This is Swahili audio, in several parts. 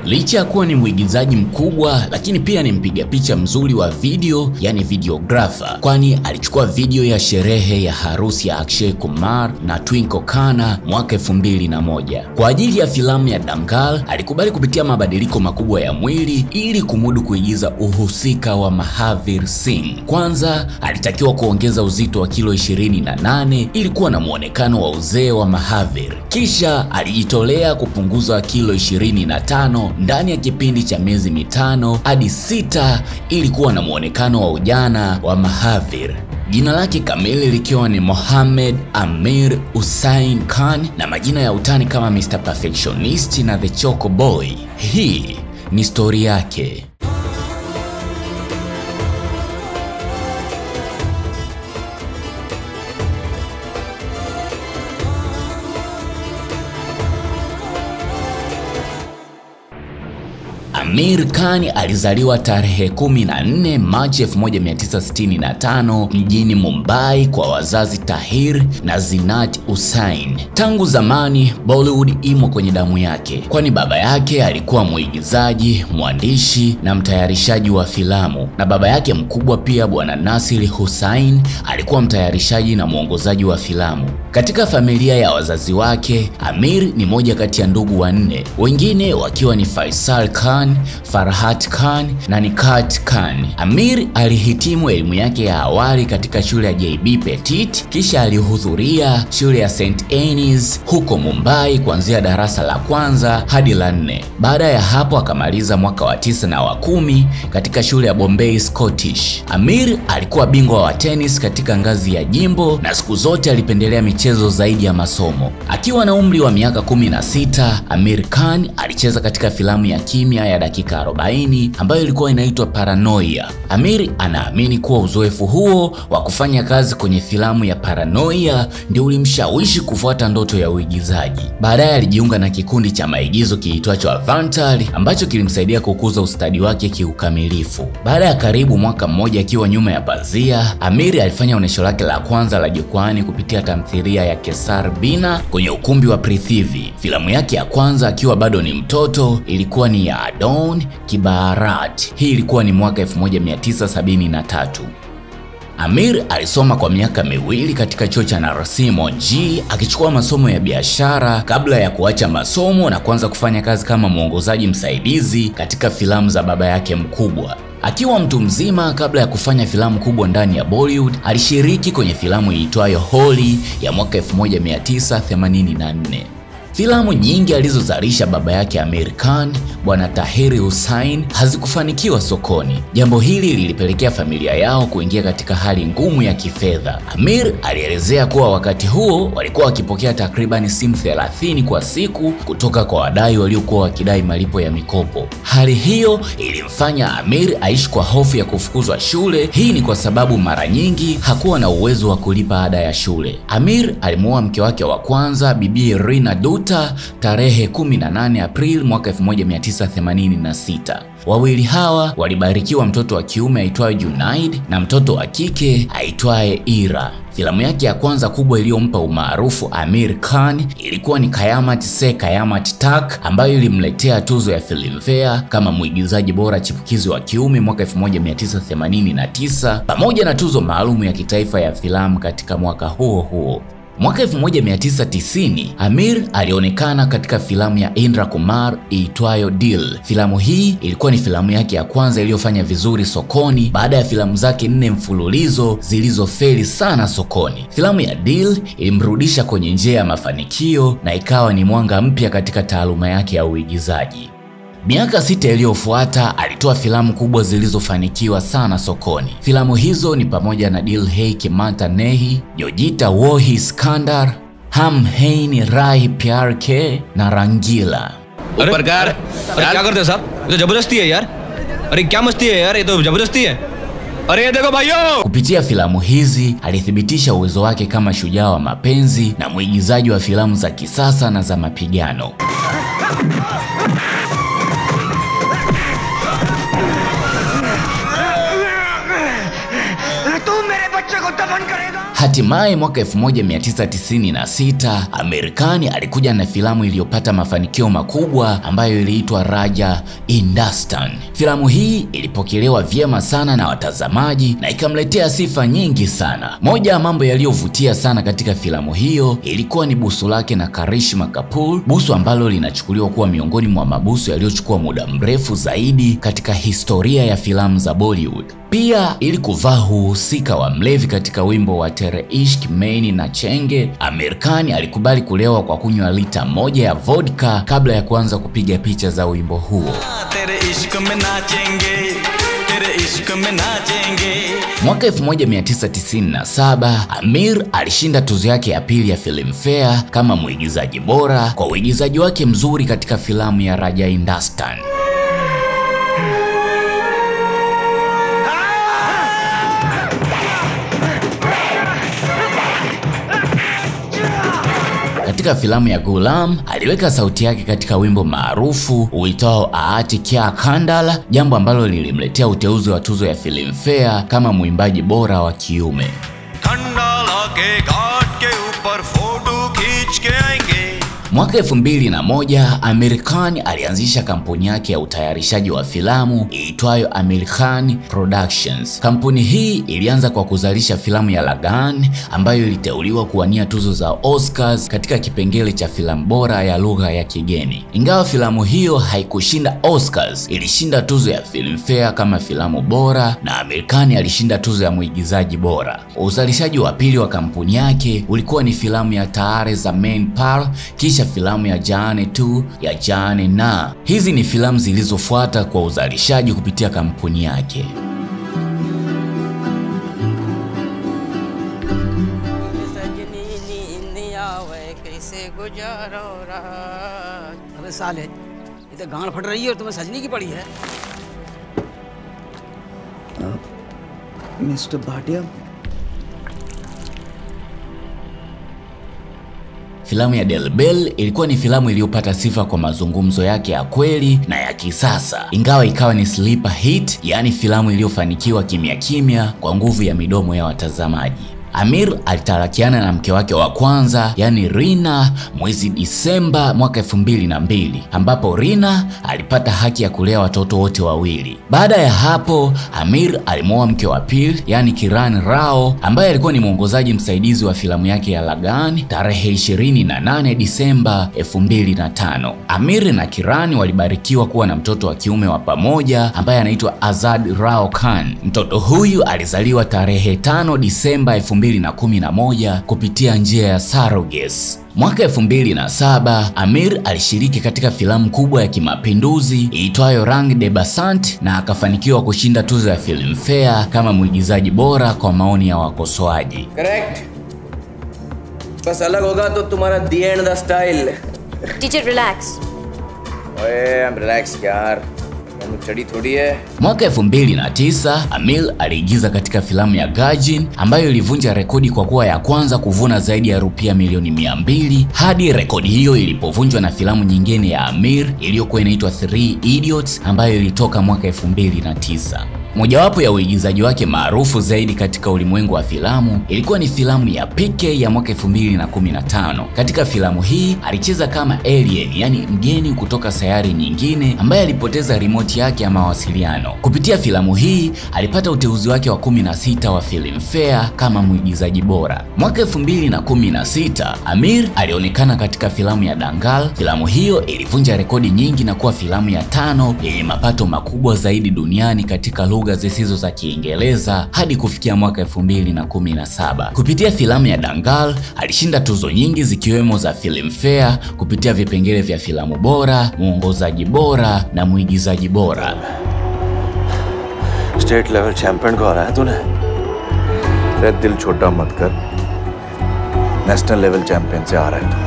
Licha ya kuwa ni mwigizaji mkubwa, lakini pia ni mpiga picha mzuri wa video, yani videographer, kwani alichukua video ya sherehe ya harusi ya Akshay Kumar na Twinkle Khanna mwaka 2001. Kwa ajili ya filamu ya Dangal, alikubali kupitia mabadiliko makubwa ya mwili ili kumudu kuigiza uhusika wa Mahavir Singh. Kwanza, alitakiwa kuongeza uzito wa kilo 28 ili kuwa na muonekano wa uzee wa Mahavir. Kisha alijitolea kupunguza kilo 25 ndani ya kipindi cha miezi 5 hadi 6 ili kuwa na muonekano wa ujana wa Mahavir. Jina lake kamili likiwa ni Mohammed Amir Hussain Khan na majina ya utani kama Mr. Perfectionist na The Choco Boy. Hii ni story yake. Amir Khan alizaliwa tarehe 14 Machi 1965 mjini Mumbai kwa wazazi Tahir na Zinat Hussain. Tangu zamani Bollywood imo kwenye damu yake, kwani baba yake alikuwa mwigizaji, mwandishi na mtayarishaji wa filamu, na baba yake mkubwa pia Bwana Nasir Hussain alikuwa mtayarishaji na mwongozaji wa filamu. Katika familia ya wazazi wake, Amir ni moja kati ya ndugu wanne, wengine wakiwa ni Faisal Khan, Farhat Khan na Nikat Khan. Amir alihitimu elimu yake ya awali katika shule ya JB Petit, kisha alihudhuria shule ya St. Anne's huko Mumbai kuanzia darasa la kwanza hadi la 4. Baada ya hapo akamaliza mwaka wa 9 na wa 10 katika shule ya Bombay Scottish. Amir alikuwa bingwa wa tennis katika ngazi ya jimbo na siku zote alipendelea michezo zaidi ya masomo. Akiwa na umri wa miaka 16, Amir Khan alicheza katika filamu ya kimya ya dakika 40 ambayo ilikuwa inaitwa Paranoia. Amir anaamini kuwa uzoefu huo wa kufanya kazi kwenye filamu ya Paranoia ndio ulimshawishi kufuata ndoto ya uigizaji. Baadaye alijiunga na kikundi cha maigizo kiitwacho Avantal ambacho kilimsaidia kukuza ustadi wake kiukamilifu. Baada ya karibu mwaka mmoja akiwa nyuma ya pazia, Amir alifanya onyesho lake la kwanza la jukwani kupitia tamthilia ya Kesar Bina kwenye ukumbi wa Prithvi. Filamu yake ya kwanza akiwa bado ni mtoto ilikuwa ni ya Adon Ki Baraat. Hii ilikuwa ni mwaka 1973. Amir alisoma kwa miaka miwili katika chuo cha Narsee Monjee akichukua masomo ya biashara kabla ya kuacha masomo na kuanza kufanya kazi kama mwongozaji msaidizi katika filamu za baba yake mkubwa. Akiwa mtu mzima, kabla ya kufanya filamu kubwa ndani ya Bollywood, alishiriki kwenye filamu iitwayo Holi ya mwaka 1984. Filamu nyingi alizozalisha baba yake Amir Khan, Bwana Tahir Hussain, hazikufanikiwa sokoni. Jambo hili lilipelekea familia yao kuingia katika hali ngumu ya kifedha. Amir alielezea kuwa wakati huo walikuwa wakipokea takriban simu 30 kwa siku kutoka kwa wadai waliokuwa wakidai malipo ya mikopo. Hali hiyo ilimfanya Amir aishi kwa hofu ya kufukuzwa shule. Hii ni kwa sababu mara nyingi hakuwa na uwezo wa kulipa ada ya shule. Amir alimuoa mke wake wa kwanza, Bibi Reena Dutta, tarehe 18 Aprili mwaka 1986. Wawili hawa walibarikiwa mtoto wa kiume aitwaye Junaid na mtoto wa kike aitwaye Ira. Filamu yake ya kwanza kubwa iliyompa umaarufu Amir Khan ilikuwa ni Kayamat Se Kayamat Tak, ambayo ilimletea tuzo ya Filmfare kama mwigizaji bora chipukizi wa kiume mwaka 1989 pamoja na tuzo maalum ya kitaifa ya filamu katika mwaka huo huo. Mwaka 1990, Amir alionekana katika filamu ya Indra Kumar iitwayo Dil. Filamu hii ilikuwa ni filamu yake ya kwanza iliyofanya vizuri sokoni baada ya filamu zake 4 mfululizo zilizofeli sana sokoni. Filamu ya Dil ilimrudisha kwenye njia ya mafanikio na ikawa ni mwanga mpya katika taaluma yake ya uigizaji. Miaka 6 iliyofuata alitoa filamu kubwa zilizofanikiwa sana sokoni. Filamu hizo ni pamoja na Dil Hai Kimanta Nahi, Jojita Wohi Iskandar, Hum Hain Rahi Pyar Ke na Rangila. Uppercar, क्या करते हो साहब? ये तो जबरदस्ती है यार. अरे क्या मस्ती है यार? ये तो जबरदस्ती है. अरे ये देखो भाइयों. Kupitia filamu hizi alithibitisha uwezo wake kama shujaa wa mapenzi na mwigizaji wa filamu za kisasa na za mapigano. Hatimaye mwaka 1996 Amir Khan alikuja na filamu iliyopata mafanikio makubwa ambayo iliitwa Raja Hindustan. Filamu hii ilipokelewa vyema sana na watazamaji na ikamletea sifa nyingi sana. Moja ya mambo yaliyovutia sana katika filamu hiyo ilikuwa ni busu lake na Karishma Kapoor, busu ambalo linachukuliwa kuwa miongoni mwa mabusu yaliyochukua muda mrefu zaidi katika historia ya filamu za Bollywood. Pia ili kuvaa uhusika wa mlevi katika wimbo wa Tere Ishq Mein Nachenge, Amir Khan alikubali kulewa kwa kunywa lita 1 ya vodka kabla ya kuanza kupiga picha za wimbo huo. Mwaka 1997 Amir alishinda tuzo yake ya pili ya Filmfare kama mwigizaji bora kwa uigizaji wake mzuri katika filamu ya Raja Hindustan. Katika filamu ya Gulam aliweka sauti yake katika wimbo maarufu uitao Aati Kya Khandala, jambo ambalo lilimletea uteuzi wa tuzo ya Filmfare kama mwimbaji bora wa kiume. Mwaka 2001 Amir Khan alianzisha kampuni yake ya utayarishaji wa filamu iitwayo Amir Khan Productions. Kampuni hii ilianza kwa kuzalisha filamu ya Lagan ambayo iliteuliwa kuwania tuzo za Oscars katika kipengele cha filamu bora ya lugha ya kigeni. Ingawa filamu hiyo haikushinda Oscars, ilishinda tuzo ya Filmfare kama filamu bora na Amir Khan alishinda tuzo ya mwigizaji bora. Uzalishaji wa pili wa kampuni yake ulikuwa ni filamu ya Taare Zameen Par, kisha filamu ya Jaane Tu ya Jaane Na. Hizi ni filamu zilizofuata kwa uzalishaji kupitia kampuni yake. अबे साले, ये तो गांड फट रही है और तुम्हें सजनी की पड़ी है। मिस्टर Bhatia, Filamu ya Del Bel ilikuwa ni filamu iliyopata sifa kwa mazungumzo yake ya kweli na ya kisasa, ingawa ikawa ni sleeper hit, yaani filamu iliyofanikiwa kimya kimya kwa nguvu ya midomo ya watazamaji. Amir alitarakiana na mke wake wa kwanza yani Rina mwezi Disemba mwaka 2002, ambapo Rina alipata haki ya kulea watoto wote wawili. Baada ya hapo Amir alimwoa mke wa pili yani Kiran Rao ambaye alikuwa ni mwongozaji msaidizi wa filamu yake ya Lagan tarehe 28 Disemba 2005. Amir na Kiran walibarikiwa kuwa na mtoto wa kiume wa pamoja ambaye anaitwa Azad Rao Khan. Mtoto huyu alizaliwa tarehe 5 Disemba 2011 kupitia njia ya surrogacy. Mwaka 2007 Amir alishiriki katika filamu kubwa ya kimapinduzi iitwayo Rang de Basant na akafanikiwa kushinda tuzo ya Filmfare kama mwigizaji bora kwa maoni ya wakosoaji. Correct. बस अलग होगा तो तुम्हारा the end the style. Teacher, relax. ओए, I'm relaxed यार. Chadi thodi hai. Mwaka 2009 Amir aliigiza katika filamu ya Gajin ambayo ilivunja rekodi kwa kuwa ya kwanza kuvuna zaidi ya rupia milioni 200, hadi rekodi hiyo ilipovunjwa na filamu nyingine ya Amir iliyokuwa inaitwa Three Idiots ambayo ilitoka mwaka 2009. Mojawapo ya uigizaji wake maarufu zaidi katika ulimwengu wa filamu ilikuwa ni filamu ya PK ya mwaka 2015. Katika filamu hii alicheza kama alien, yani mgeni kutoka sayari nyingine ambaye alipoteza remote yake ya mawasiliano. Kupitia filamu hii alipata uteuzi wake wa 16 wa Filmfare kama mwigizaji bora. Mwaka 2016 Amir alionekana katika filamu ya Dangal. Filamu hiyo ilivunja rekodi nyingi na kuwa filamu ya 5 yenye mapato makubwa zaidi duniani katika lugha zisizo za Kiingereza hadi kufikia mwaka 2017. Kupitia filamu ya Dangal alishinda tuzo nyingi zikiwemo za Filmfare kupitia vipengele vya filamu bora, mwongozaji bora na mwigizaji bora. State level champion को आ रहा है तूने? रे दिल छोटा मत कर, national level champion से आ रहा है तू।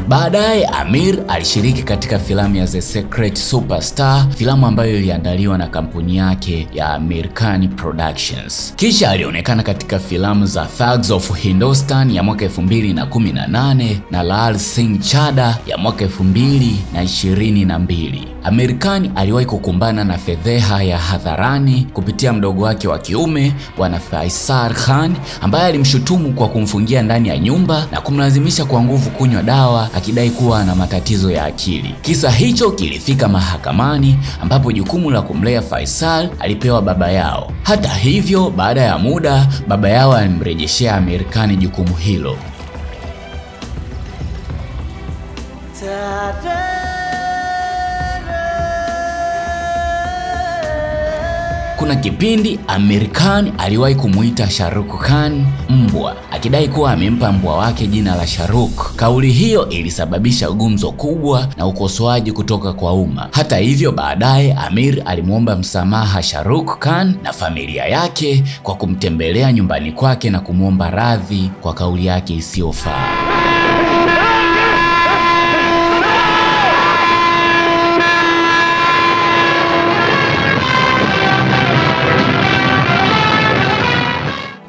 Baadaye Amir alishiriki katika filamu ya The Secret Superstar, filamu ambayo iliandaliwa na kampuni yake ya Amir Khan Productions. Kisha alionekana katika filamu za Thugs of Hindustan ya mwaka 2018 na Lal Singh Chadha ya mwaka 2022. Amir Khan aliwahi kukumbana na fedheha ya hadharani kupitia mdogo wake wa kiume Bwana Faisal Khan, ambaye alimshutumu kwa kumfungia ndani ya nyumba na kumlazimisha kwa nguvu kunywa dawa akidai kuwa ana matatizo ya akili. Kisa hicho kilifika mahakamani ambapo jukumu la kumlea Faisal alipewa baba yao. Hata hivyo, baada ya muda baba yao alimrejeshea Amir Khan jukumu hilo. Kuna kipindi Amir Khan aliwahi kumuita Shahrukh Khan mbwa, akidai kuwa amempa mbwa wake jina la Shahrukh. Kauli hiyo ilisababisha gumzo kubwa na ukosoaji kutoka kwa umma. Hata hivyo, baadaye Amir alimwomba msamaha Shahrukh Khan na familia yake kwa kumtembelea nyumbani kwake na kumwomba radhi kwa kauli yake isiyofaa.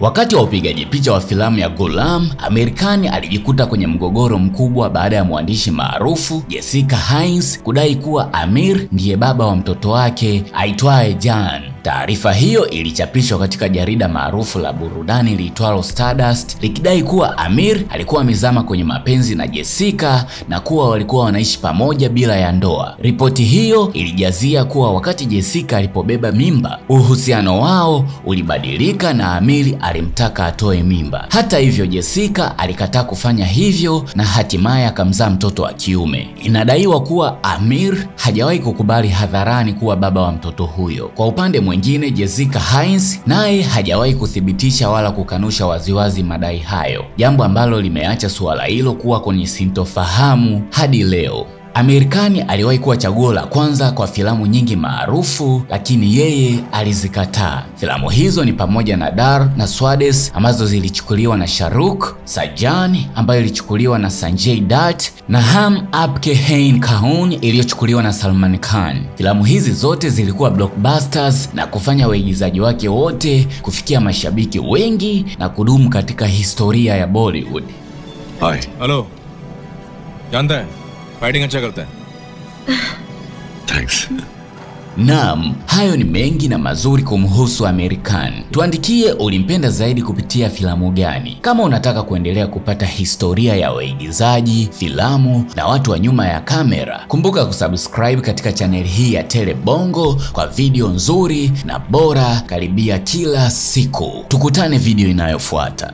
Wakati wa upigaji picha wa filamu ya Ghulam, Amir Khan alijikuta kwenye mgogoro mkubwa baada ya mwandishi maarufu Jessica Hines kudai kuwa Amir ndiye baba wa mtoto wake aitwaye Jan. Taarifa hiyo ilichapishwa katika jarida maarufu la burudani liitwalo Stardust, likidai kuwa Amir alikuwa amezama kwenye mapenzi na Jessica na kuwa walikuwa wanaishi pamoja bila ya ndoa. Ripoti hiyo ilijazia kuwa wakati Jessica alipobeba mimba, uhusiano wao ulibadilika na Amir alimtaka atoe mimba. Hata hivyo, Jessica alikataa kufanya hivyo na hatimaye akamzaa mtoto wa kiume. Inadaiwa kuwa Amir hajawahi kukubali hadharani kuwa baba wa mtoto huyo. Kwa upande mwingine, Jessica Hines naye hajawahi kuthibitisha wala kukanusha waziwazi madai hayo, jambo ambalo limeacha suala hilo kuwa kwenye sintofahamu hadi leo. Amir Khan aliwahi kuwa chaguo la kwanza kwa filamu nyingi maarufu, lakini yeye alizikataa. Filamu hizo ni pamoja na Dar na Swades ambazo zilichukuliwa na Shahrukh, Sajan ambayo ilichukuliwa na Sanjay Dutt na Hum Aapke Hain Kaun iliyochukuliwa na Salman Khan. Filamu hizi zote zilikuwa blockbusters na kufanya waigizaji wake wote kufikia mashabiki wengi na kudumu katika historia ya Bollywood. Hi. Hello. जानता है फाइटिंग अच्छा करता है. Thanks. Naam, hayo ni mengi na mazuri kumhusu Amir Khan. Tuandikie ulimpenda zaidi kupitia filamu gani? Kama unataka kuendelea kupata historia ya waigizaji, filamu na watu wa nyuma ya kamera, kumbuka kusubscribe katika channel hii ya Tele Bongo kwa video nzuri na bora karibia kila siku. Tukutane video inayofuata.